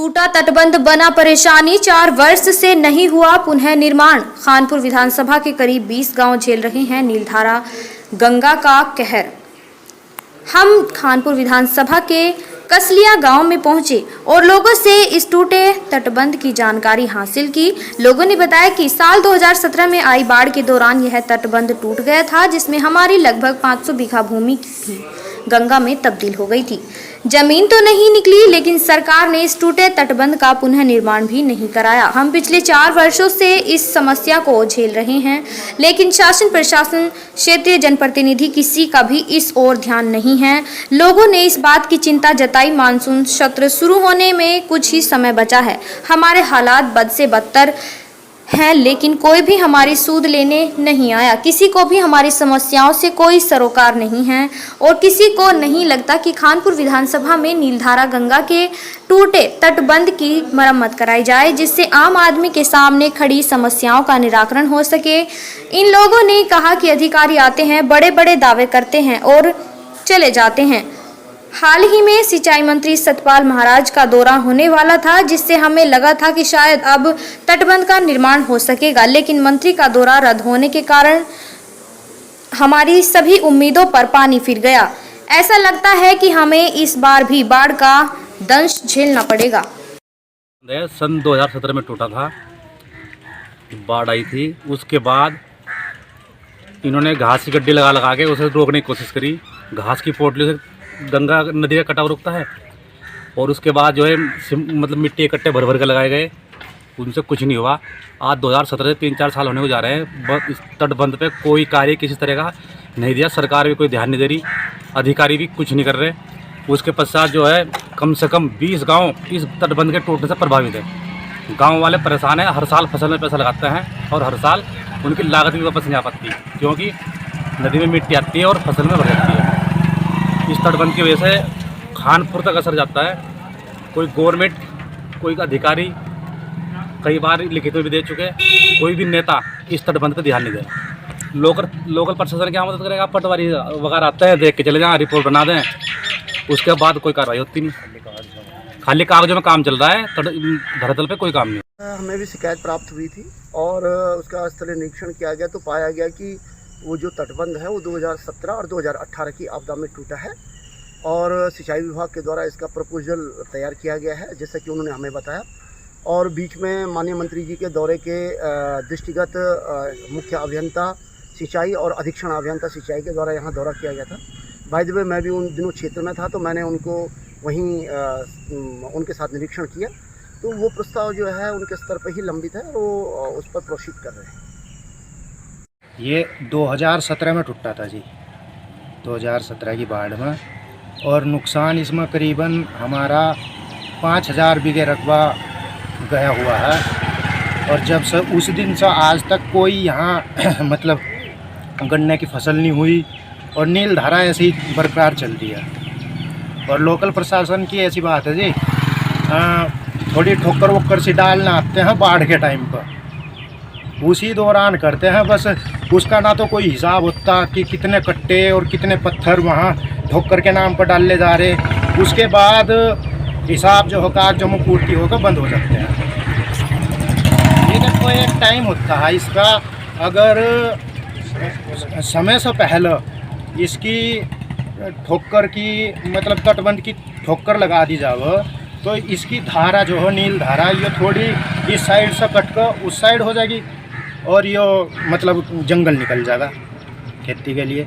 टूटा तटबंध बना परेशानी, 4 वर्ष से नहीं हुआ पुनः निर्माण। खानपुर विधानसभा के करीब 20 गांव झेल रहे हैं नीलधारा गंगा का कहर। हम खानपुर विधानसभा के कसलिया गांव में पहुंचे और लोगों से इस टूटे तटबंध की जानकारी हासिल की। लोगों ने बताया कि साल 2017 में आई बाढ़ के दौरान यह तटबंध टूट गया था, जिसमें हमारी लगभग 500 बीघा भूमि भी गंगा में तब्दील हो गई थी। जमीन तो नहीं निकली, लेकिन सरकार ने इस टूटे तटबंध का पुनः निर्माण भी नहीं कराया। हम पिछले 4 वर्षों से इस समस्या को झेल रहे हैं, लेकिन शासन प्रशासन, क्षेत्रीय जनप्रतिनिधि किसी का भी इस ओर ध्यान नहीं है। लोगों ने इस बात की चिंता जताई, मानसून सत्र शुरू होने में कुछ ही समय बचा है, हमारे हालात बद से बदतर हैं, लेकिन कोई भी हमारी सूद लेने नहीं आया। किसी को भी हमारी समस्याओं से कोई सरोकार नहीं है और किसी को नहीं लगता कि खानपुर विधानसभा में नीलधारा गंगा के टूटे तटबंध की मरम्मत कराई जाए, जिससे आम आदमी के सामने खड़ी समस्याओं का निराकरण हो सके। इन लोगों ने कहा कि अधिकारी आते हैं, बड़े बड़े दावे करते हैं और चले जाते हैं। हाल ही में सिंचाई मंत्री सतपाल महाराज का दौरा होने वाला था, जिससे हमें लगा था कि शायद अब तटबंध का निर्माण हो सकेगा, लेकिन मंत्री का दौरा रद्द होने के कारण हमारी सभी उम्मीदों पर पानी फिर गया। ऐसा लगता है कि हमें इस बार भी बाढ़ का दंश झेलना पड़ेगा। सन 2017 में टूटा था, बाढ़ आई थी। उसके बाद इन्होंने घास की गड्डी लगा के उसे रोकने की कोशिश करी। घास की पोटली से गंगा नदी का कटाव रुकता है, और उसके बाद जो है मतलब मिट्टी के कट्टे भर भर के लगाए गए, उनसे कुछ नहीं हुआ। आज 2017 से 3-4 साल होने को जा रहे हैं, इस तटबंध पे कोई कार्य किसी तरह का नहीं दिया। सरकार भी कोई ध्यान नहीं दे रही, अधिकारी भी कुछ नहीं कर रहे। उसके पश्चात जो है कम से कम 20 गांव इस तटबंध के टूटने से प्रभावित है। गांव वाले परेशान हैं, हर साल फसल में पैसा लगाते हैं और हर साल उनकी लागत भी वापस नहीं आ पाती, क्योंकि नदी में मिट्टी आती है और फसल में भर जाती है। इस तटबंध की वजह से खानपुर तक असर जाता है। कोई गवर्नमेंट, कोई अधिकारी कई बार लिखित में भी दे चुके हैं, कोई भी नेता इस तटबंध पर ध्यान नहीं दे। लोकल प्रशासन क्या मदद करेगा? पटवारी वगैरह आते हैं, देख के चले जाएं, रिपोर्ट बना दें, उसके बाद कोई कार्रवाई होती नहीं। खाली कागजों में काम चल रहा है, धरातल पे कोई काम नहीं। हमें भी शिकायत प्राप्त हुई थी और उसका स्थलीय निरीक्षण किया गया तो पाया गया कि वो जो तटबंध है वो 2017 और 2018 की आपदा में टूटा है, और सिंचाई विभाग के द्वारा इसका प्रपोजल तैयार किया गया है, जैसा कि उन्होंने हमें बताया। और बीच में माननीय मंत्री जी के दौरे के दृष्टिगत मुख्य अभियंता सिंचाई और अधीक्षण अभियंता सिंचाई के द्वारा यहाँ दौरा किया गया था। बाय द वे मैं भी उन दिनों क्षेत्र में था, तो मैंने उनको वहीं उनके साथ निरीक्षण किया। तो वो प्रस्ताव जो है उनके स्तर पर ही लंबित है, वो उस पर प्रोसीड कर रहे हैं। ये 2017 में टूटा था जी, 2017 की बाढ़ में, और नुकसान इसमें करीबन हमारा 5000 बीघे रकबा गया हुआ है। और जब से उस दिन से आज तक कोई यहाँ मतलब गन्ने की फसल नहीं हुई, और नीलधारा ऐसे ही बरकरार चल रही है। और लोकल प्रशासन की ऐसी बात है जी, थोड़ी ठोकर वोकर से डालना आते हैं बाढ़ के टाइम पर, उसी दौरान करते हैं बस। उसका ना तो कोई हिसाब होता कि कितने कट्टे और कितने पत्थर वहाँ ठोकर के नाम पर डाले जा रहे। उसके बाद हिसाब जो होगा कागजों में पूर्ति होकर बंद हो जाते हैं। लेकिन कोई एक टाइम होता है इसका, अगर समय से पहले इसकी ठोकर की मतलब तटबंध की ठोकर लगा दी जाए तो इसकी धारा जो है नील धारा, ये थोड़ी इस साइड से कट कर उस साइड हो जाएगी और ये मतलब जंगल निकल जाएगा खेती के लिए।